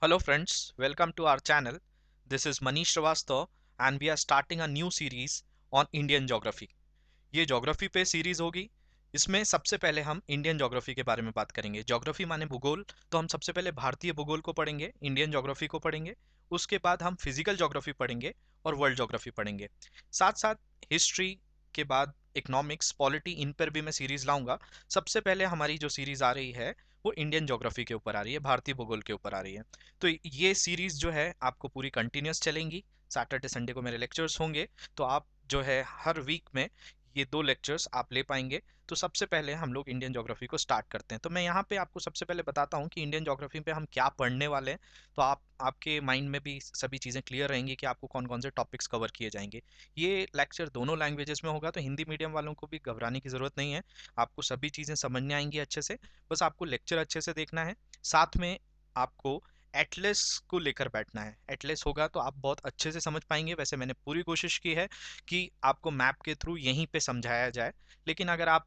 Hello friends, welcome to our channel. This is Manish Srivastava and we are starting a new series on Indian geography. ये geography पे series होगी। इसमें सबसे पहले हम Indian geography के बारे में बात करेंगे। ज्योग्राफी माने भूगोल, तो हम सबसे पहले भारतीय भूगोल को पढ़ेंगे, इंडियन ज्योग्राफी को पढ़ेंगे। उसके बाद हम फिजिकल ज्योग्राफी पढ़ेंगे और वर्ल्ड ज्योग्राफी पढ़ेंगे। साथ साथ हिस्ट्री के बाद इकोनॉमिक्स, पॉलिटी, इन पर भी मैं सीरीज लाऊंगा। सबसे पहले हमारी जो सीरीज आ रही है वो इंडियन ज्योग्राफी के ऊपर आ रही है, भारतीय भूगोल के ऊपर आ रही है। तो ये सीरीज जो है आपको पूरी कंटिन्यूस चलेंगी। सैटरडे संडे को मेरे लेक्चर्स होंगे, तो आप जो है हर वीक में ये 2 लेक्चर्स आप ले पाएंगे। तो सबसे पहले हम लोग इंडियन ज्योग्राफी को स्टार्ट करते हैं। तो मैं यहाँ पे आपको सबसे पहले बताता हूँ कि इंडियन ज्योग्राफी पे हम क्या पढ़ने वाले हैं। तो आपके माइंड में भी सभी चीज़ें क्लियर रहेंगी कि आपको कौन कौन से टॉपिक्स कवर किए जाएंगे। ये लेक्चर दोनों लैंग्वेजेस में होगा, तो हिंदी मीडियम वालों को भी घबराने की ज़रूरत नहीं है। आपको सभी चीज़ें समझ में आएंगी अच्छे से। बस आपको लेक्चर अच्छे से देखना है। साथ में आपको एटलस को लेकर बैठना है। एटलस होगा तो आप बहुत अच्छे से समझ पाएंगे। वैसे मैंने पूरी कोशिश की है कि आपको मैप के थ्रू यहीं पे समझाया जाए, लेकिन अगर आप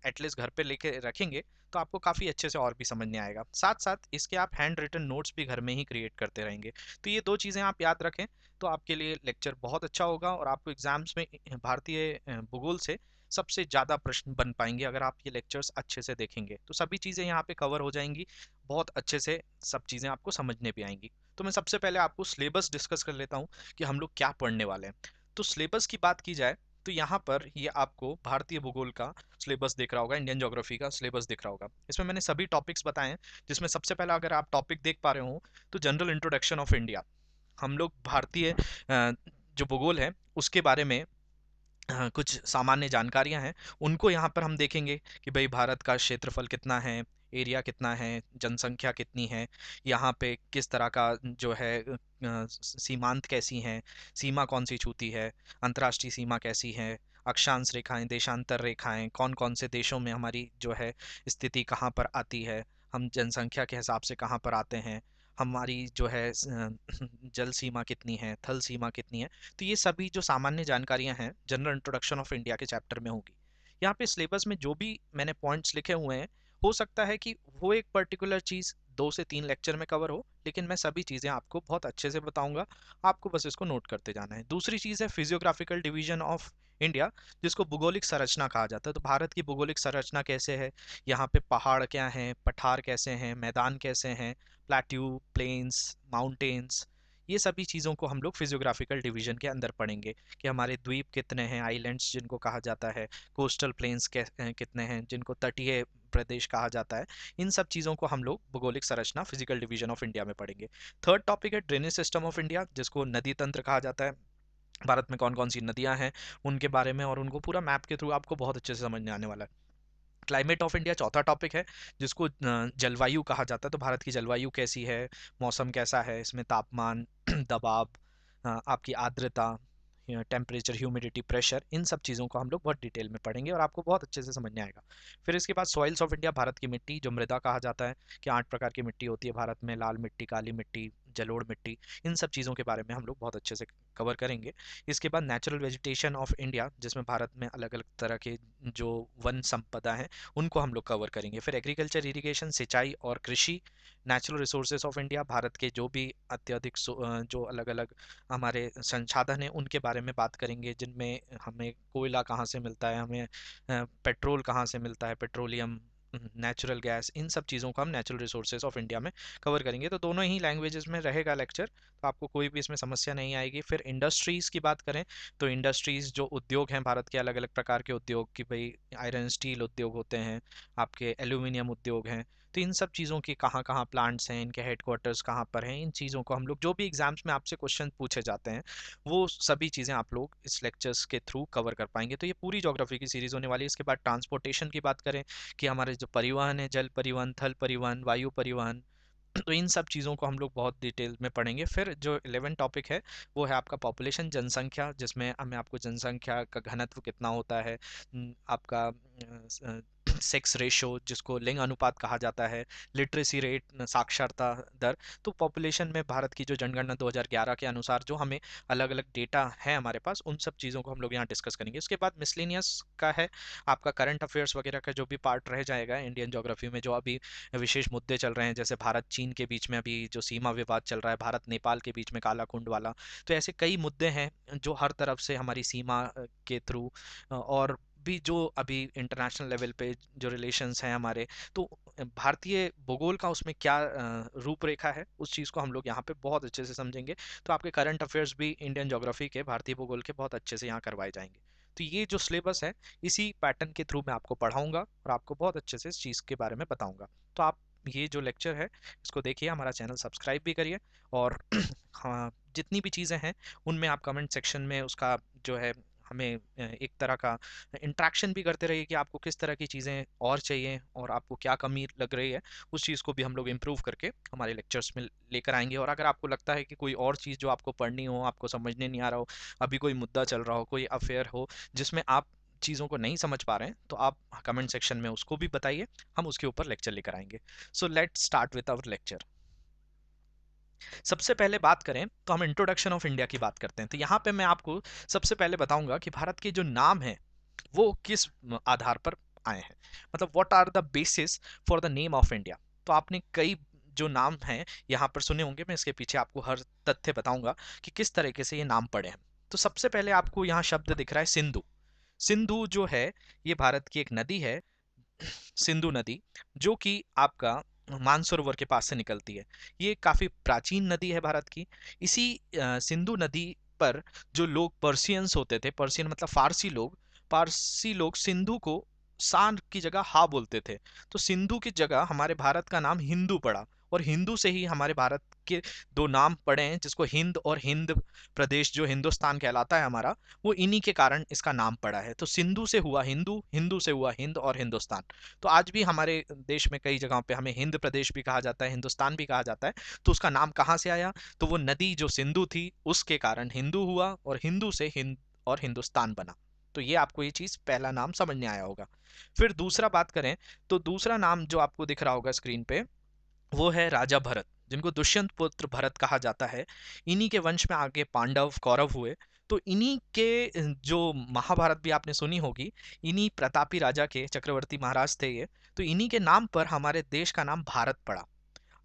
एटलीस्ट घर पे लेके रखेंगे तो आपको काफ़ी अच्छे से और भी समझ में आएगा। साथ साथ इसके आप हैंड रिटन नोट्स भी घर में ही क्रिएट करते रहेंगे। तो ये 2 चीज़ें आप याद रखें तो आपके लिए लेक्चर बहुत अच्छा होगा और आपको एग्जाम्स में भारतीय भूगोल से सबसे ज़्यादा प्रश्न बन पाएंगे अगर आप ये लेक्चर्स अच्छे से देखेंगे। तो सभी चीज़ें यहाँ पे कवर हो जाएंगी बहुत अच्छे से, सब चीज़ें आपको समझने भी आएंगी। तो मैं सबसे पहले आपको सिलेबस डिस्कस कर लेता हूँ कि हम लोग क्या पढ़ने वाले हैं। तो सिलेबस की बात की जाए तो यहाँ पर ये आपको भारतीय भूगोल का सिलेबस दिख रहा होगा, इंडियन ज्योग्राफी का सिलेबस दिख रहा होगा। इसमें मैंने सभी टॉपिक्स बताए हैं, जिसमें सबसे पहला अगर आप टॉपिक देख पा रहे हो तो जनरल इंट्रोडक्शन ऑफ इंडिया। हम लोग भारतीय जो भूगोल है उसके बारे में कुछ सामान्य जानकारियां हैं, उनको यहाँ पर हम देखेंगे कि भाई भारत का क्षेत्रफल कितना है, एरिया कितना है, जनसंख्या कितनी है, यहाँ पे किस तरह का जो है सीमांत कैसी हैं, सीमा कौन सी छूती है, अंतर्राष्ट्रीय सीमा कैसी है, अक्षांश रेखाएं, देशांतर रेखाएं, कौन कौन से देशों में हमारी जो है स्थिति कहाँ पर आती है, हम जनसंख्या के हिसाब से कहाँ पर आते हैं, हमारी जो है जल सीमा कितनी है, थल सीमा कितनी है। तो ये सभी जो सामान्य जानकारियां हैं जनरल इंट्रोडक्शन ऑफ इंडिया के चैप्टर में होगी। यहाँ पे सिलेबस में जो भी मैंने पॉइंट्स लिखे हुए हैं, हो सकता है कि वो एक पर्टिकुलर चीज़ 2 से 3 लेक्चर में कवर हो, लेकिन मैं सभी चीज़ें आपको बहुत अच्छे से बताऊंगा। आपको बस इसको नोट करते जाना है। दूसरी चीज़ है फिजियोग्राफिकल डिवीजन ऑफ इंडिया, जिसको भूगोलिक संरचना कहा जाता है। तो भारत की भूगोलिक संरचना कैसे है, यहाँ पे पहाड़ क्या हैं, पठार कैसे हैं, मैदान कैसे हैं, प्लेट्यू, प्लेन्स, माउंटेन्स, ये सभी चीज़ों को हम लोग फिजियोग्राफिकल डिवीजन के अंदर पढ़ेंगे कि हमारे द्वीप कितने हैं, आइलैंड्स जिनको कहा जाता है, कोस्टल प्लेन्स कितने हैं जिनको तटीय प्रदेश कहा जाता है। इन सब चीज़ों को हम लोग भूगोलिक संरचना फिजिकल डिवीजन ऑफ इंडिया में पढ़ेंगे। थर्ड टॉपिक है ड्रेनेज सिस्टम ऑफ इंडिया, जिसको नदी तंत्र कहा जाता है। भारत में कौन कौन सी नदियां हैं उनके बारे में, और उनको पूरा मैप के थ्रू आपको बहुत अच्छे से समझ में आने वाला है। क्लाइमेट ऑफ इंडिया चौथा टॉपिक है, जिसको जलवायु कहा जाता है। तो भारत की जलवायु कैसी है, मौसम कैसा है, इसमें तापमान दबाव, आपकी आर्द्रता, टेम्परेचर, ह्यूमिडिटी, प्रेशर, इन सब चीज़ों को हम लोग बहुत डिटेल में पढ़ेंगे और आपको बहुत अच्छे से समझ में आएगा। फिर इसके बाद सॉइल्स ऑफ इंडिया, भारत की मिट्टी जो मृदा कहा जाता है कि 8 प्रकार की मिट्टी होती है भारत में, लाल मिट्टी, काली मिट्टी, जलोढ़ मिट्टी, इन सब चीज़ों के बारे में हम लोग बहुत अच्छे से कवर करेंगे। इसके बाद नेचुरल वेजिटेशन ऑफ इंडिया, जिसमें भारत में अलग अलग तरह के जो वन संपदा हैं उनको हम लोग कवर करेंगे। फिर एग्रीकल्चर, इरिगेशन, सिंचाई और कृषि, natural resources of India, Bharat के जो भी अत्यधिक जो अलग अलग हमारे संसाधन हैं उनके बारे में बात करेंगे, जिनमें हमें कोयला कहाँ से मिलता है, हमें पेट्रोल कहाँ से मिलता है, पेट्रोलियम, नेचुरल गैस, इन सब चीज़ों को हम नेचुरल रिसोर्सेज ऑफ इंडिया में कवर करेंगे। तो दोनों ही लैंग्वेजेस में रहेगा लेक्चर, तो आपको कोई भी इसमें समस्या नहीं आएगी। फिर इंडस्ट्रीज़ की बात करें तो इंडस्ट्रीज़ जो उद्योग हैं भारत के, अलग अलग प्रकार के उद्योग, कि भाई आयरन स्टील उद्योग होते हैं, आपके एल्यूमिनियम उद्योग हैं, तो इन सब चीज़ों की कहाँ कहाँ प्लांट्स हैं, इनके हेडक्वार्टर्स कहाँ पर हैं, इन चीज़ों को हम लोग जो भी एग्जाम्स में आपसे क्वेश्चन पूछे जाते हैं वो सभी चीज़ें आप लोग इस लेक्चर्स के थ्रू कवर कर पाएंगे। तो ये पूरी ज्योग्राफी की सीरीज होने वाली है। इसके बाद ट्रांसपोर्टेशन की बात करें कि हमारे जो परिवहन है, जल परिवहन, थल परिवहन, वायु परिवहन, तो इन सब चीज़ों को हम लोग बहुत डिटेल में पढ़ेंगे। फिर जो 11 टॉपिक है वो है आपका पॉपुलेशन, जनसंख्या, जिसमें हमें आपको जनसंख्या का घनत्व कितना होता है, आपका सेक्स रेशो जिसको लिंग अनुपात कहा जाता है, लिटरेसी रेट साक्षरता दर। तो पॉपुलेशन में भारत की जो जनगणना 2011 के अनुसार जो हमें अलग अलग डेटा है हमारे पास, उन सब चीज़ों को हम लोग यहाँ डिस्कस करेंगे। उसके बाद मिसलेनियस का है आपका करंट अफेयर्स वगैरह का जो भी पार्ट रह जाएगा इंडियन ज्योग्राफी में, जो अभी विशेष मुद्दे चल रहे हैं, जैसे भारत चीन के बीच में अभी जो सीमा विवाद चल रहा है, भारत नेपाल के बीच में कालाकुंड वाला। तो ऐसे कई मुद्दे हैं जो हर तरफ से हमारी सीमा के थ्रू और भी जो अभी इंटरनेशनल लेवल पे जो रिलेशंस हैं हमारे, तो भारतीय भूगोल का उसमें क्या रूपरेखा है, उस चीज़ को हम लोग यहाँ पे बहुत अच्छे से समझेंगे। तो आपके करंट अफेयर्स भी इंडियन ज्योग्राफी के, भारतीय भूगोल के बहुत अच्छे से यहाँ करवाए जाएंगे। तो ये जो सिलेबस है, इसी पैटर्न के थ्रू मैं आपको पढ़ाऊंगा और आपको बहुत अच्छे से इस चीज़ के बारे में बताऊंगा। तो आप ये जो लेक्चर है इसको देखिए, हमारा चैनल सब्सक्राइब भी करिए, और हाँ, जितनी भी चीज़ें हैं उनमें आप कमेंट सेक्शन में उसका जो है हमें एक तरह का इंट्रैक्शन भी करते रहिए कि आपको किस तरह की चीज़ें और चाहिए और आपको क्या कमी लग रही है, उस चीज़ को भी हम लोग इम्प्रूव करके हमारे लेक्चर्स में लेकर आएंगे। और अगर आपको लगता है कि कोई और चीज़ जो आपको पढ़नी हो, आपको समझने नहीं आ रहा हो, अभी कोई मुद्दा चल रहा हो, कोई अफेयर हो जिसमें आप चीज़ों को नहीं समझ पा रहे हैं, तो आप कमेंट सेक्शन में उसको भी बताइए, हम उसके ऊपर लेक्चर लेकर आएंगे। So let's start with our lecture. सबसे पहले बात करें तो हम इंट्रोडक्शन ऑफ इंडिया की बात करते हैं। तो यहाँ पे मैं आपको सबसे पहले बताऊंगा कि भारत के जो नाम हैं वो किस आधार पर आए हैं, मतलब what are the basis for the name of India. तो आपने कई जो नाम हैं यहाँ पर सुने होंगे, मैं इसके पीछे आपको हर तथ्य बताऊंगा कि किस तरीके से ये नाम पड़े हैं। तो सबसे पहले आपको यहाँ शब्द दिख रहा है सिंधु। सिंधु जो है ये भारत की एक नदी है, सिंधु नदी, जो कि आपका मानसरोवर के पास से निकलती है। ये काफी प्राचीन नदी है भारत की। इसी सिंधु नदी पर जो लोग पर्शियंस होते थे, पर्शियन मतलब फारसी लोग, पारसी लोग सिंधु को सान की जगह हा बोलते थे। तो सिंधु की जगह हमारे भारत का नाम हिंदू पड़ा, और हिंदू से ही हमारे भारत के दो नाम पड़े हैं, जिसको हिंद और हिंद प्रदेश जो हिंदुस्तान कहलाता है हमारा, वो इन्हीं के कारण इसका नाम पड़ा है। तो सिंधु से हुआ हिंदू, हिंदू से हुआ हिंद और हिंदुस्तान। तो आज भी हमारे देश में कई जगहों पे हमें हिंद प्रदेश भी कहा जाता है, हिंदुस्तान भी कहा जाता है। तो उसका नाम कहाँ से आया? तो वो नदी जो सिंधु थी उसके कारण हिंदू हुआ, और हिंदू से हिंद और हिंदुस्तान बना। तो ये आपको ये चीज पहला नाम समझ में आया होगा। फिर दूसरा बात करें तो दूसरा नाम जो आपको दिख रहा होगा स्क्रीन पे, वो है राजा भरत, जिनको दुष्यंत पुत्र भरत कहा जाता है। इन्हीं के वंश में आगे पांडव कौरव हुए। तो इन्हीं के जो महाभारत भी आपने सुनी होगी, इन्हीं प्रतापी राजा के चक्रवर्ती महाराज थे ये। तो इन्हीं के नाम पर हमारे देश का नाम भारत पड़ा।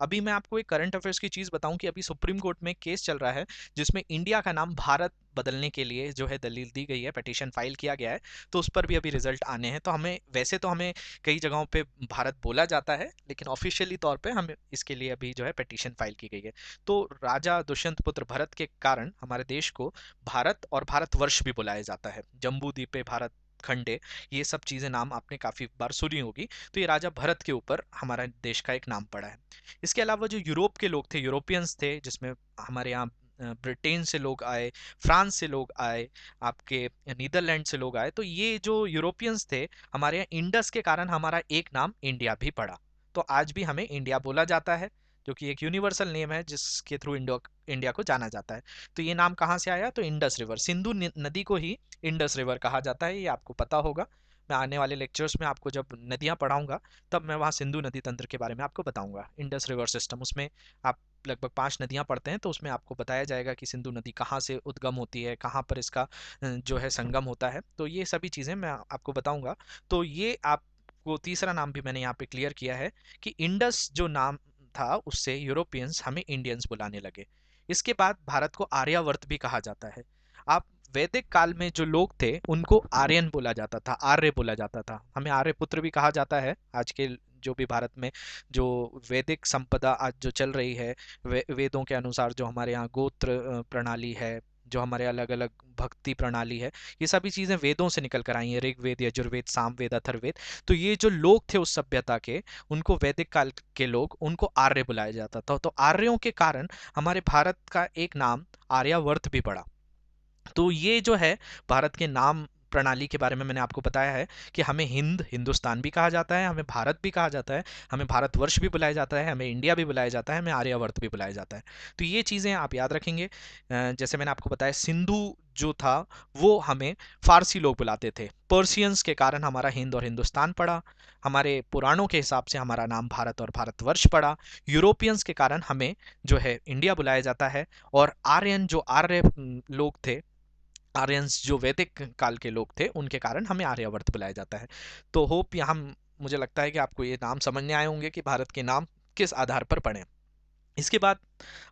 अभी मैं आपको एक करंट अफेयर्स की चीज बताऊं कि अभी सुप्रीम कोर्ट में केस चल रहा है, जिसमें इंडिया का नाम भारत बदलने के लिए जो है दलील दी गई है, पिटीशन फाइल किया गया है। तो उस पर भी अभी रिजल्ट आने हैं। तो हमें वैसे तो हमें कई जगहों पे भारत बोला जाता है, लेकिन ऑफिशियली तौर पे हमें इसके लिए अभी जो है पिटीशन फाइल की गई है। तो राजा दुष्यंत पुत्र भरत के कारण हमारे देश को भारत और भारतवर्ष भी बुलाया जाता है। जम्बू द्वीपे भारत खंडे, ये सब चीजें नाम आपने काफी बार सुनी होगी। तो ये राजा भरत के ऊपर हमारा देश का एक नाम पड़ा है। इसके अलावा जो यूरोप के लोग थे, यूरोपियंस थे, जिसमें हमारे यहाँ ब्रिटेन से लोग आए, फ्रांस से लोग आए, आपके नीदरलैंड से लोग आए। तो ये जो यूरोपियंस थे, हमारे यहाँ इंडस के कारण हमारा एक नाम इंडिया भी पड़ा। तो आज भी हमें इंडिया बोला जाता है, जो कि एक यूनिवर्सल नेम है जिसके थ्रू इंडिया को जाना जाता है। तो ये नाम कहाँ से आया? तो इंडस रिवर, सिंधु नदी को ही इंडस रिवर कहा जाता है, ये आपको पता होगा। मैं आने वाले लेक्चर्स में आपको जब नदियाँ पढ़ाऊंगा, तब मैं वहाँ सिंधु नदी तंत्र के बारे में आपको बताऊंगा। इंडस रिवर सिस्टम, उसमें आप लगभग 5 नदियाँ पढ़ते हैं, तो उसमें आपको बताया जाएगा कि सिंधु नदी कहाँ से उद्गम होती है, कहाँ पर इसका जो है संगम होता है। तो ये सभी चीज़ें मैं आपको बताऊंगा। तो ये आपको तीसरा नाम भी मैंने यहाँ पे क्लियर किया है कि इंडस जो नाम था उससे यूरोपियंस हमें इंडियंस बुलाने लगे। इसके बाद भारत को आर्यावर्त भी कहा जाता है। आप वैदिक काल में जो लोग थे उनको आर्यन बोला जाता था, आर्य बोला जाता था। हमें आर्यपुत्र भी कहा जाता है। आज के जो भी भारत में जो वैदिक संपदा आज जो चल रही है, वेदों के अनुसार जो हमारे यहाँ गोत्र प्रणाली है, जो हमारे अलग अलग भक्ति प्रणाली है, ये सभी चीजें वेदों से निकल कर आई हैं। ऋग्वेद, यजुर्वेद, सामवेद, अथर्ववेद। तो ये जो लोग थे उस सभ्यता के, उनको वैदिक काल के लोग, उनको आर्य बुलाया जाता था। तो आर्यों के कारण हमारे भारत का एक नाम आर्यावर्त भी पड़ा। तो ये जो है भारत के नाम प्रणाली के बारे में मैंने आपको बताया है कि हमें हिंदुस्तान भी कहा जाता है, हमें भारत भी कहा जाता है, हमें भारतवर्ष भी बुलाया जाता है, हमें इंडिया भी बुलाया जाता है, हमें आर्यवर्त भी बुलाया जाता है। तो ये चीज़ें आप याद रखेंगे। जैसे मैंने आपको बताया, सिंधु जो था वो हमें फारसी लोग बुलाते थे, पर्शियंस के कारण हमारा हिंद और हिंदुस्तान पड़ा, हमारे पुराणों के हिसाब से हमारा नाम भारत और भारतवर्ष पड़ा, यूरोपियंस के कारण हमें जो है इंडिया बुलाया जाता है, और आर्यन जो आर्य लोग थे, आर्यंस जो वैदिक काल के लोग थे, उनके कारण हमें आर्यवर्त बुलाया जाता है। तो होप यहाँ मुझे लगता है कि आपको ये नाम समझ में आए होंगे कि भारत के नाम किस आधार पर पड़े। इसके बाद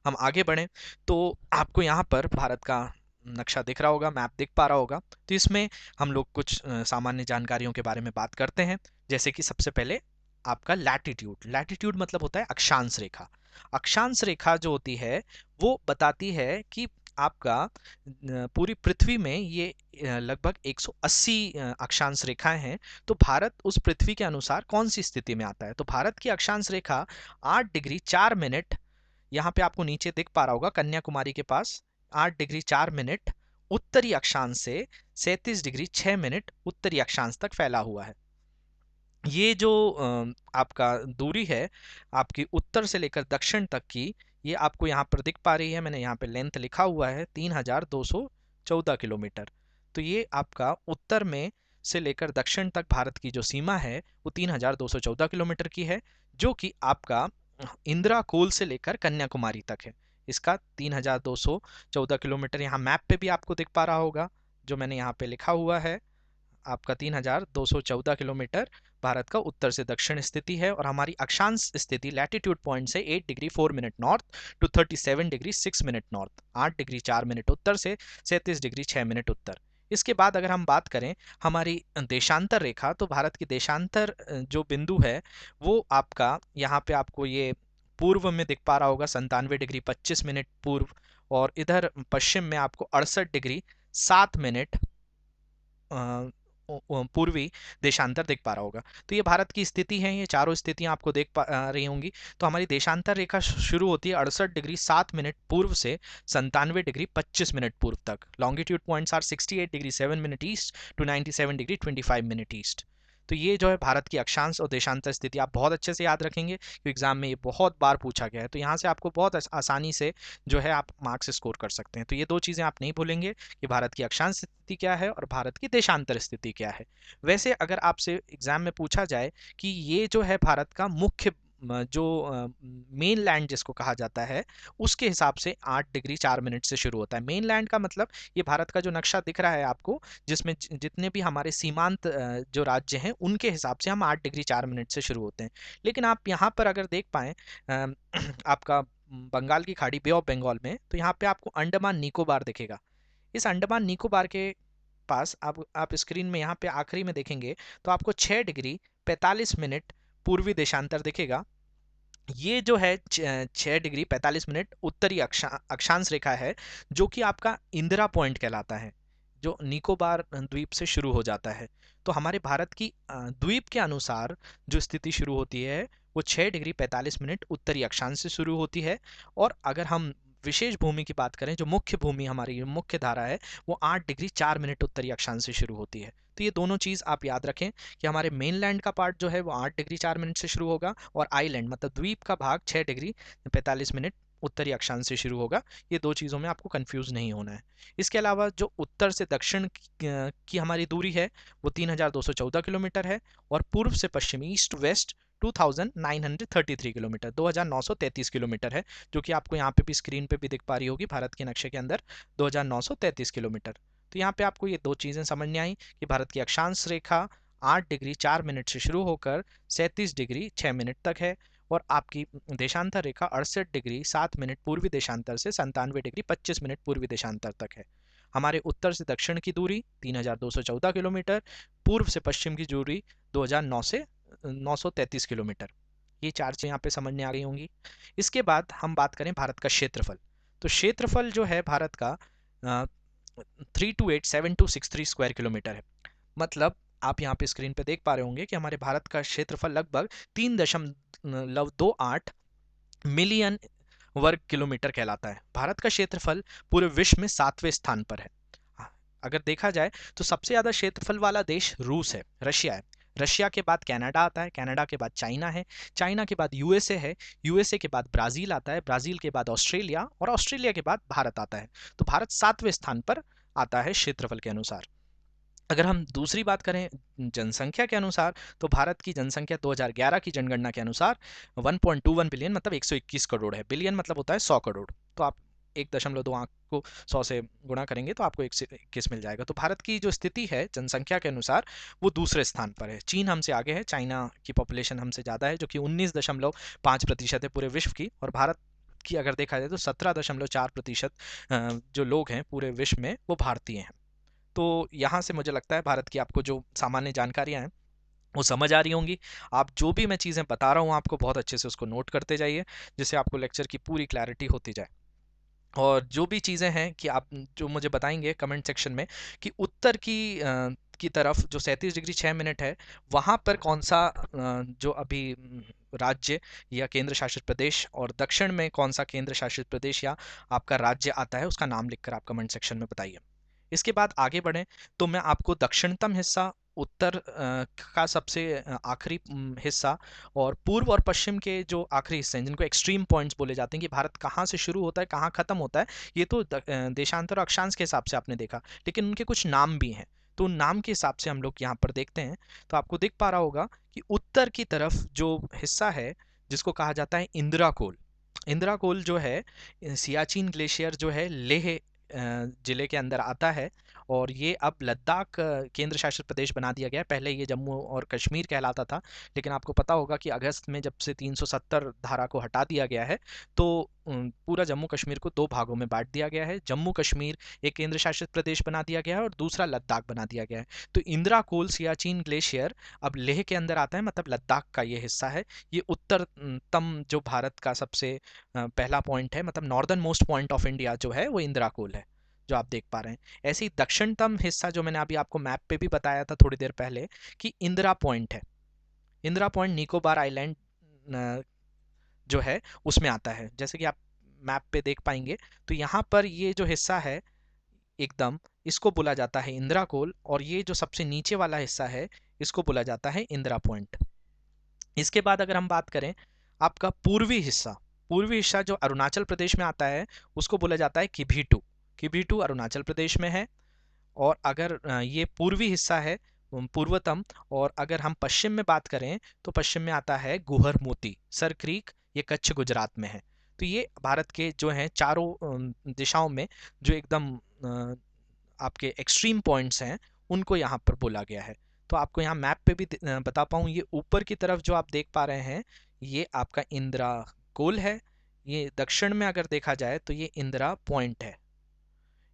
हम आगे बढ़ें तो आपको यहाँ पर भारत का नक्शा दिख रहा होगा, मैप दिख पा रहा होगा। तो इसमें हम लोग कुछ सामान्य जानकारियों के बारे में बात करते हैं। जैसे कि सबसे पहले आपका लैटिट्यूड। लैटिट्यूड मतलब होता है अक्षांश रेखा। अक्षांश रेखा जो होती है वो बताती है कि आपका पूरी पृथ्वी में ये लगभग 180 अक्षांश रेखाएं हैं। तो भारत उस पृथ्वी के अनुसार कौन सी स्थिति में आता है? तो भारत की अक्षांश रेखा 8 डिग्री 4 मिनट, यहाँ पे आपको नीचे दिख पा रहा होगा कन्याकुमारी के पास, 8 डिग्री 4 मिनट उत्तरी अक्षांश से 37 डिग्री 6 मिनट उत्तरी अक्षांश तक फैला हुआ है। ये जो आपका दूरी है आपकी उत्तर से लेकर दक्षिण तक की, ये आपको यहाँ पर दिख पा रही है। मैंने यहाँ पे लेंथ लिखा हुआ है 3214 किलोमीटर। तो ये आपका उत्तर में से लेकर दक्षिण तक भारत की जो सीमा है वो 3214 किलोमीटर की है, जो कि आपका इंदिरा कोल से लेकर कन्याकुमारी तक है। इसका 3214 किलोमीटर यहाँ मैप पे भी आपको दिख पा रहा होगा, जो मैंने यहाँ पे लिखा हुआ है। आपका 3214 किलोमीटर भारत का उत्तर से दक्षिण स्थिति है, और हमारी अक्षांश स्थिति लैटिट्यूड पॉइंट से 8 degree 4 minute north to 37 degree 6 minute north, 8 degree 4 minute उत्तर से 37 डिग्री 6 मिनट उत्तर। इसके बाद अगर हम बात करें हमारी देशांतर रेखा, तो भारत की देशांतर जो बिंदु है वो आपका यहाँ पे आपको ये पूर्व में दिख पा रहा होगा 97 डिग्री 25 मिनट पूर्व, और इधर पश्चिम में आपको 68 डिग्री 7 मिनट पूर्वी देशांतर दिख पा रहा होगा। तो ये भारत की स्थिति है, ये चारों स्थितियां आपको देख पा रही होंगी। तो हमारी देशांतर रेखा शुरू होती है 68 डिग्री 7 मिनट पूर्व से 97 डिग्री 25 मिनट पूर्व तक। Longitude points are 68 degree 7 minute east to 97 degree 25 minute east. तो ये जो है भारत की अक्षांश और देशांतर स्थिति आप बहुत अच्छे से याद रखेंगे, क्योंकि एग्जाम में ये बहुत बार पूछा गया है। तो यहाँ से आपको बहुत आसानी से जो है आप मार्क्स स्कोर कर सकते हैं। तो ये दो चीज़ें आप नहीं भूलेंगे कि भारत की अक्षांश स्थिति क्या है और भारत की देशांतर स्थिति क्या है। वैसे अगर आपसे एग्जाम में पूछा जाए कि ये जो है भारत का मुख्य जो मेन लैंड जिसको कहा जाता है, उसके हिसाब से 8 डिग्री 4 मिनट से शुरू होता है। मेन लैंड का मतलब ये भारत का जो नक्शा दिख रहा है आपको, जिसमें जितने भी हमारे सीमांत जो राज्य हैं उनके हिसाब से हम 8 डिग्री 4 मिनट से शुरू होते हैं। लेकिन आप यहाँ पर अगर देख पाएँ आपका बंगाल की खाड़ी, बे ऑफ बंगाल में, तो यहाँ पे आपको अंडमान निकोबार दिखेगा। इस अंडमान निकोबार के पास आप स्क्रीन में यहाँ पे आखिरी में देखेंगे तो आपको 6 डिग्री 45 मिनट पूर्वी देशांतर दिखेगा। ये जो है 6 डिग्री 45 मिनट उत्तरी अक्षांश रेखा है, जो कि आपका इंदिरा पॉइंट कहलाता है, जो निकोबार द्वीप से शुरू हो जाता है। तो हमारे भारत की द्वीप के अनुसार जो स्थिति शुरू होती है वो 6 डिग्री 45 मिनट उत्तरी अक्षांश से शुरू होती है। और अगर हम विशेष भूमि की बात करें, जो मुख्य भूमि हमारी मुख्य धारा है, वो 8 डिग्री 4 मिनट उत्तरी अक्षांश से शुरू होती है। तो ये दोनों चीज़ आप याद रखें कि हमारे मेनलैंड का पार्ट जो है वो 8 डिग्री 4 मिनट से शुरू होगा, और आइलैंड मतलब द्वीप का भाग 6 डिग्री 45 मिनट उत्तरी अक्षांश से शुरू होगा। ये दो चीज़ों में आपको कंफ्यूज नहीं होना है। इसके अलावा जो उत्तर से दक्षिण की हमारी दूरी है वो 3214 किलोमीटर है, और पूर्व से पश्चिम ईस्ट वेस्ट 2933 किलोमीटर, 2933 किलोमीटर है, जो कि आपको यहाँ पे भी स्क्रीन पे भी दिख पा रही होगी भारत के नक्शे के अंदर, 2933 किलोमीटर। तो यहाँ पे आपको ये दो चीज़ें समझ में आई कि भारत की अक्षांश रेखा 8 डिग्री 4 मिनट से शुरू होकर 37 डिग्री 6 मिनट तक है, और आपकी देशांतर रेखा 68 डिग्री 7 मिनट पूर्वी देशांतर से 97 डिग्री 25 मिनट पूर्वी देशांतर तक है। हमारे उत्तर से दक्षिण की दूरी 3214 किलोमीटर, पूर्व से पश्चिम की दूरी 2009 से 933 किलोमीटर। ये चार चीज़ें यहाँ पे समझ में आ गई होंगी। इसके बाद हम बात करें भारत का क्षेत्रफल। तो क्षेत्रफल जो है भारत का 3287263 स्क्वायर किलोमीटर है। मतलब आप यहाँ पे स्क्रीन पे देख पा रहे होंगे कि हमारे भारत का क्षेत्रफल लगभग 3.28 मिलियन वर्ग किलोमीटर कहलाता है। भारत का क्षेत्रफल पूरे विश्व में 7वें स्थान पर है। अगर देखा जाए तो सबसे ज़्यादा क्षेत्रफल वाला देश रूस है, रशिया है। रशिया के बाद कनाडा आता है, कनाडा के बाद चाइना है, चाइना के बाद यूएसए है, यूएसए के बाद ब्राज़ील आता है, ब्राज़ील के बाद ऑस्ट्रेलिया और ऑस्ट्रेलिया के बाद भारत आता है। तो भारत 7वें स्थान पर आता है क्षेत्रफल के अनुसार। अगर हम दूसरी बात करें जनसंख्या के अनुसार, तो भारत की जनसंख्या 2011 की जनगणना के अनुसार 1.21 बिलियन मतलब 121 करोड़ है। बिलियन मतलब होता है 100 करोड़। तो आप 1.2 आंक को 100 से गुणा करेंगे तो आपको 121 मिल जाएगा। तो भारत की जो स्थिति है जनसंख्या के अनुसार वो दूसरे स्थान पर है। चीन हमसे आगे है, चाइना की पॉपुलेशन हमसे ज़्यादा है जो कि 19.5% है पूरे विश्व की, और भारत की अगर देखा जाए तो 17.4% जो लोग हैं पूरे विश्व में वो भारतीय हैं। तो यहाँ से मुझे लगता है भारत की आपको जो सामान्य जानकारियाँ हैं वो समझ आ रही होंगी। आप जो भी मैं चीज़ें बता रहा हूँ आपको बहुत अच्छे से उसको नोट करते जाइए, जिससे आपको लेक्चर की पूरी क्लैरिटी होती जाए। और जो भी चीज़ें हैं कि आप जो मुझे बताएंगे कमेंट सेक्शन में कि उत्तर की तरफ जो 37 डिग्री 6 मिनट है वहाँ पर कौन सा जो अभी राज्य या केंद्र शासित प्रदेश, और दक्षिण में कौन सा केंद्र शासित प्रदेश या आपका राज्य आता है उसका नाम लिखकर आप कमेंट सेक्शन में बताइए। इसके बाद आगे बढ़ें तो मैं आपको दक्षिणतम हिस्सा, उत्तर का सबसे आखिरी हिस्सा, और पूर्व और पश्चिम के जो आखिरी हिस्से हैं जिनको एक्सट्रीम पॉइंट्स बोले जाते हैं कि भारत कहाँ से शुरू होता है कहाँ खत्म होता है, ये तो देशांतर और अक्षांश के हिसाब से आपने देखा, लेकिन उनके कुछ नाम भी हैं। तो उन नाम के हिसाब से हम लोग यहाँ पर देखते हैं। तो आपको दिख पा रहा होगा कि उत्तर की तरफ जो हिस्सा है जिसको कहा जाता है इंदिरा कोल, इंदिरा कोल जो है सियाचिन ग्लेशियर जो है लेह जिले के अंदर आता है, और ये अब लद्दाख केंद्र शासित प्रदेश बना दिया गया है। पहले ये जम्मू और कश्मीर कहलाता था, लेकिन आपको पता होगा कि अगस्त में जब से 370 धारा को हटा दिया गया है तो पूरा जम्मू कश्मीर को दो भागों में बांट दिया गया है। जम्मू कश्मीर एक केंद्र शासित प्रदेश बना दिया गया है और दूसरा लद्दाख बना दिया गया है। तो इंदिरा कोल सियाचिन ग्लेशियर अब लेह के अंदर आता है, मतलब लद्दाख का ये हिस्सा है। ये उत्तरतम जो भारत का सबसे पहला पॉइंट है, मतलब northern most point of India जो है वो इंदिरा कोल है जो आप देख पा रहे हैं। ऐसे ही दक्षिणतम हिस्सा जो मैंने अभी आपको मैप पे भी बताया था थोड़ी देर पहले कि इंदिरा पॉइंट है, इंदिरा पॉइंट निकोबार आइलैंड जो है उसमें आता है। जैसे कि आप मैप पे देख पाएंगे तो यहाँ पर ये जो हिस्सा है एकदम, इसको बोला जाता है इंदिरा कोल, और ये जो सबसे नीचे वाला हिस्सा है इसको बोला जाता है इंदिरा पॉइंट। इसके बाद अगर हम बात करें आपका पूर्वी हिस्सा, पूर्वी हिस्सा जो अरुणाचल प्रदेश में आता है उसको बोला जाता है किबीटू, किबीटू अरुणाचल प्रदेश में है। और अगर ये पूर्वी हिस्सा है पूर्वतम, और अगर हम पश्चिम में बात करें तो पश्चिम में आता है गुहर मोती सर क्रीक, ये कच्छ गुजरात में है। तो ये भारत के जो हैं चारों दिशाओं में जो एकदम आपके एक्सट्रीम पॉइंट्स हैं उनको यहाँ पर बोला गया है। तो आपको यहाँ मैप पे भी बता पाऊँ, ये ऊपर की तरफ जो आप देख पा रहे हैं ये आपका इंदिरा कोल है। ये दक्षिण में अगर देखा जाए तो ये इंदिरा पॉइंट है।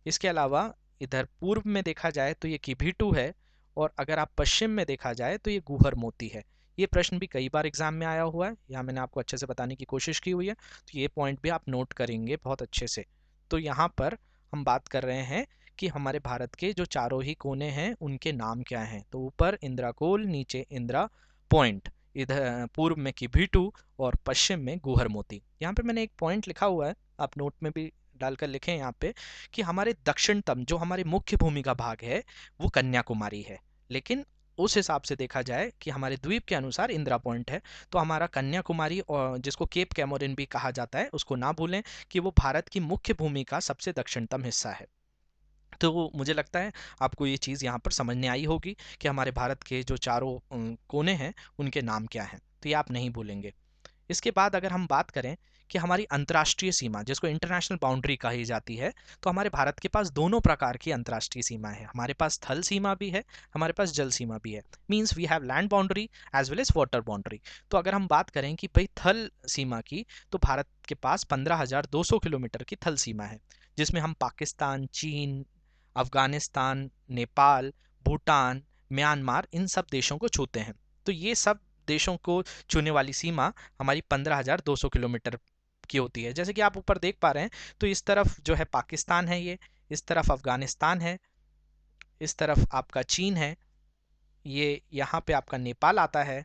इसके अलावा इधर पूर्व में देखा जाए तो ये किबीटू है, और अगर आप पश्चिम में देखा जाए तो ये गुहर मोती है। ये प्रश्न भी कई बार एग्जाम में आया हुआ है, यहाँ मैंने आपको अच्छे से बताने की कोशिश की हुई है, तो ये पॉइंट भी आप नोट करेंगे बहुत अच्छे से। तो यहाँ पर हम बात कर रहे हैं कि हमारे भारत के जो चारों ही कोने हैं उनके नाम क्या हैं। तो ऊपर इंदिरा कोल, नीचे इंदिरा पॉइंट, इधर पूर्व में किबीटू और पश्चिम में गुहर मोती। यहाँ पे मैंने एक पॉइंट लिखा हुआ है, आप नोट में भी डालकर लिखें यहाँ पे कि हमारे दक्षिणतम जो हमारे मुख्य भूमि का भाग है वो कन्याकुमारी है, लेकिन उस हिसाब से देखा जाए कि हमारे द्वीप के अनुसार इंदिरा पॉइंट है। तो हमारा कन्याकुमारी, और जिसको केप कैमोरिन भी कहा जाता है, उसको ना भूलें कि वो भारत की मुख्य भूमि का सबसे दक्षिणतम हिस्सा है। तो मुझे लगता है आपको ये चीज़ यहाँ पर समझ में आई होगी कि हमारे भारत के जो चारों कोने हैं उनके नाम क्या हैं, तो ये आप नहीं भूलेंगे। इसके बाद अगर हम बात करें कि हमारी अंतर्राष्ट्रीय सीमा जिसको इंटरनेशनल बाउंड्री कही जाती है, तो हमारे भारत के पास दोनों प्रकार की अंतर्राष्ट्रीय सीमा है। हमारे पास थल सीमा भी है, हमारे पास जल सीमा भी है। Means we have land boundary as well as water boundary. तो अगर हम बात करें कि भाई थल सीमा की, तो भारत के पास 15,200 किलोमीटर की थल सीमा है, जिसमें हम पाकिस्तान, चीन, अफगानिस्तान, नेपाल, भूटान, म्यांमार इन सब देशों को छूते हैं। तो ये सब देशों को छूने वाली सीमा हमारी 15,200 किलोमीटर की होती है। जैसे कि आप ऊपर देख पा रहे हैं तो इस तरफ जो है पाकिस्तान है, ये इस तरफ अफगानिस्तान है, इस तरफ आपका चीन है, ये यहाँ पे आपका नेपाल आता है,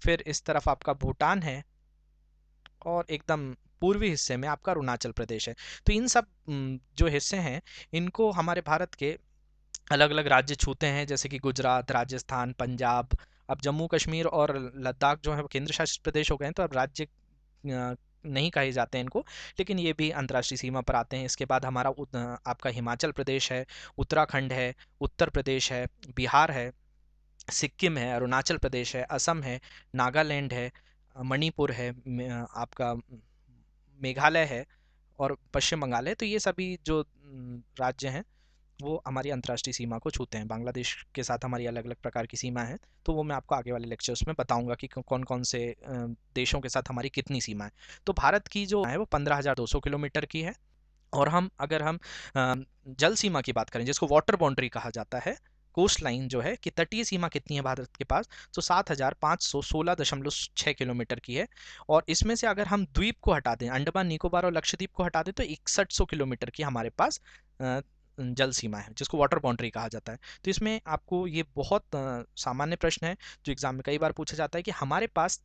फिर इस तरफ आपका भूटान है, और एकदम पूर्वी हिस्से में आपका अरुणाचल प्रदेश है। तो इन सब जो हिस्से हैं इनको हमारे भारत के अलग अलग राज्य छूते हैं, जैसे कि गुजरात, राजस्थान, पंजाब। अब जम्मू कश्मीर और लद्दाख जो है वो केंद्र शासित प्रदेश हो गए हैं, तो अब राज्य नहीं कहे जाते हैं इनको, लेकिन ये भी अंतर्राष्ट्रीय सीमा पर आते हैं। इसके बाद हमारा आपका हिमाचल प्रदेश है, उत्तराखंड है, उत्तर प्रदेश है, बिहार है, सिक्किम है, अरुणाचल प्रदेश है, असम है, नागालैंड है, मणिपुर है, आपका मेघालय है और पश्चिम बंगाल है। तो ये सभी जो राज्य हैं वो हमारी अंतर्राष्ट्रीय सीमा को छूते हैं। बांग्लादेश के साथ हमारी अलग अलग प्रकार की सीमा है, तो वो मैं आपको आगे वाले लेक्चर्स में बताऊंगा कि कौन कौन से देशों के साथ हमारी कितनी सीमा है। तो भारत की जो है वो 15,200 किलोमीटर की है। और अगर हम जल सीमा की बात करें, जिसको वाटर बाउंड्री कहा जाता है, कोस्ट लाइन जो है कि तटीय सीमा कितनी है भारत के पास, तो 7,516.6 किलोमीटर की है। और इसमें से अगर हम द्वीप को हटा दें, अंडमान निकोबार और लक्षद्वीप को हटा दें, तो 6100 किलोमीटर की हमारे पास जल सीमा है, जिसको वाटर बाउंड्री कहा जाता है। तो इसमें आपको ये बहुत सामान्य प्रश्न है जो एग्जाम में कई बार पूछा जाता है कि हमारे पास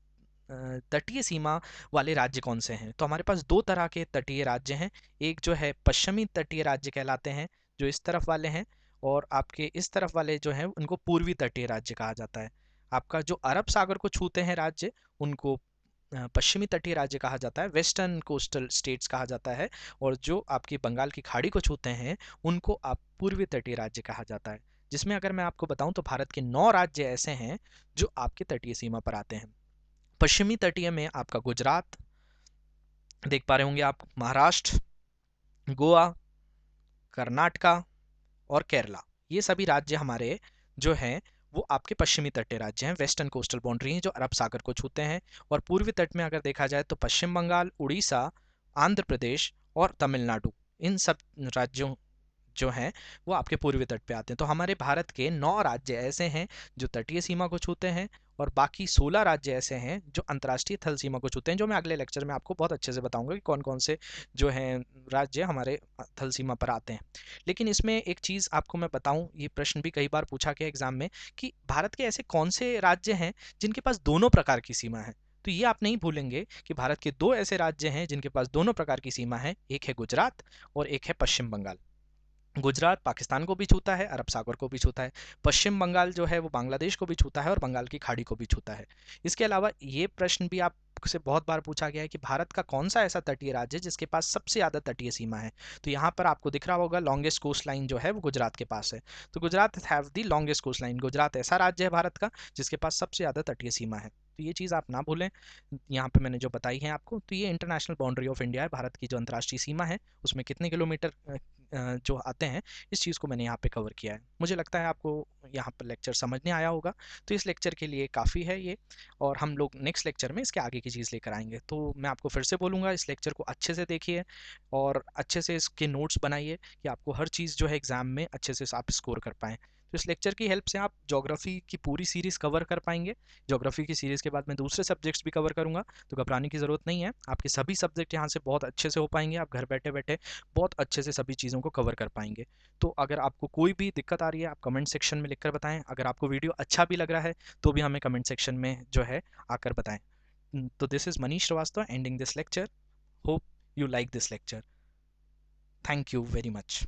तटीय सीमा वाले राज्य कौन से हैं। तो हमारे पास दो तरह के तटीय राज्य हैं। एक जो है पश्चिमी तटीय राज्य कहलाते हैं, जो इस तरफ वाले हैं, और आपके इस तरफ वाले जो हैं उनको पूर्वी तटीय राज्य कहा जाता है। आपका जो अरब सागर को छूते हैं राज्य, उनको पश्चिमी तटीय राज्य कहा जाता है, वेस्टर्न कोस्टल स्टेट्स कहा जाता है। और जो आपकी बंगाल की खाड़ी को छूते हैं उनको आप पूर्वी तटीय राज्य कहा जाता है। जिसमें अगर मैं आपको बताऊं तो भारत के 9 राज्य ऐसे हैं जो आपके तटीय सीमा पर आते हैं। पश्चिमी तटीय में आपका गुजरात देख पा रहे होंगे आप, महाराष्ट्र, गोवा, कर्नाटका और केरला, ये सभी राज्य हमारे जो हैं वो आपके पश्चिमी तटीय राज्य हैं, वेस्टर्न कोस्टल बाउंड्री हैं जो अरब सागर को छूते हैं। और पूर्वी तट में अगर देखा जाए तो पश्चिम बंगाल, उड़ीसा, आंध्र प्रदेश और तमिलनाडु, इन सब राज्यों जो हैं वो आपके पूर्वी तट पे आते हैं। तो हमारे भारत के 9 राज्य ऐसे हैं जो तटीय सीमा को छूते हैं, और बाकी 16 राज्य ऐसे हैं जो अंतर्राष्ट्रीय थल सीमा को छूते हैं, जो मैं अगले लेक्चर में आपको बहुत अच्छे से बताऊंगा कि कौन कौन से जो हैं राज्य हमारे थल सीमा पर आते हैं। लेकिन इसमें एक चीज़ आपको मैं बताऊं, ये प्रश्न भी कई बार पूछा गया एग्जाम में, कि भारत के ऐसे कौन से राज्य हैं जिनके पास दोनों प्रकार की सीमा है। तो ये आप नहीं भूलेंगे कि भारत के 2 ऐसे राज्य हैं जिनके पास दोनों प्रकार की सीमा है, एक है गुजरात और एक है पश्चिम बंगाल। गुजरात पाकिस्तान को भी छूता है, अरब सागर को भी छूता है। पश्चिम बंगाल जो है वो बांग्लादेश को भी छूता है और बंगाल की खाड़ी को भी छूता है। इसके अलावा ये प्रश्न भी आपसे बहुत बार पूछा गया है कि भारत का कौन सा ऐसा तटीय राज्य है जिसके पास सबसे ज़्यादा तटीय सीमा है। तो यहाँ पर आपको दिख रहा होगा लॉन्गेस्ट कोस्ट लाइन जो है वो गुजरात के पास है। तो Gujarat have the longest coast line, Gujarat ऐसा राज्य है भारत का जिसके पास सबसे ज़्यादा तटीय सीमा है। तो ये चीज़ आप ना भूलें, यहाँ पे मैंने जो बताई है आपको। तो ये इंटरनेशनल बाउंड्री ऑफ इंडिया है, भारत की जो अंतर्राष्ट्रीय सीमा है उसमें कितने किलोमीटर जो आते हैं, इस चीज़ को मैंने यहाँ पे कवर किया है। मुझे लगता है आपको यहाँ पर लेक्चर समझने आया होगा। तो इस लेक्चर के लिए काफ़ी है ये, और हम लोग नेक्स्ट लेक्चर में इसके आगे की चीज़ लेकर आएंगे। तो मैं आपको फिर से बोलूँगा, इस लेक्चर को अच्छे से देखिए और अच्छे से इसके नोट्स बनाइए कि आपको हर चीज़ जो है एग्ज़ाम में अच्छे से आप स्कोर कर पाएँ। तो इस लेक्चर की हेल्प से आप ज्योग्राफी की पूरी सीरीज़ कवर कर पाएंगे। ज्योग्राफी की सीरीज़ के बाद मैं दूसरे सब्जेक्ट्स भी कवर करूँगा, तो घबराने की ज़रूरत नहीं है। आपके सभी सब्जेक्ट यहाँ से बहुत अच्छे से हो पाएंगे, आप घर बैठे बैठे बहुत अच्छे से सभी चीज़ों को कवर कर पाएंगे। तो अगर आपको कोई भी दिक्कत आ रही है आप कमेंट सेक्शन में लिखकर बताएं। अगर आपको वीडियो अच्छा भी लग रहा है तो भी हमें कमेंट सेक्शन में जो है आकर बताएं। तो this is Manish Shrivastava ending this lecture. Hope you like this lecture. Thank you very much.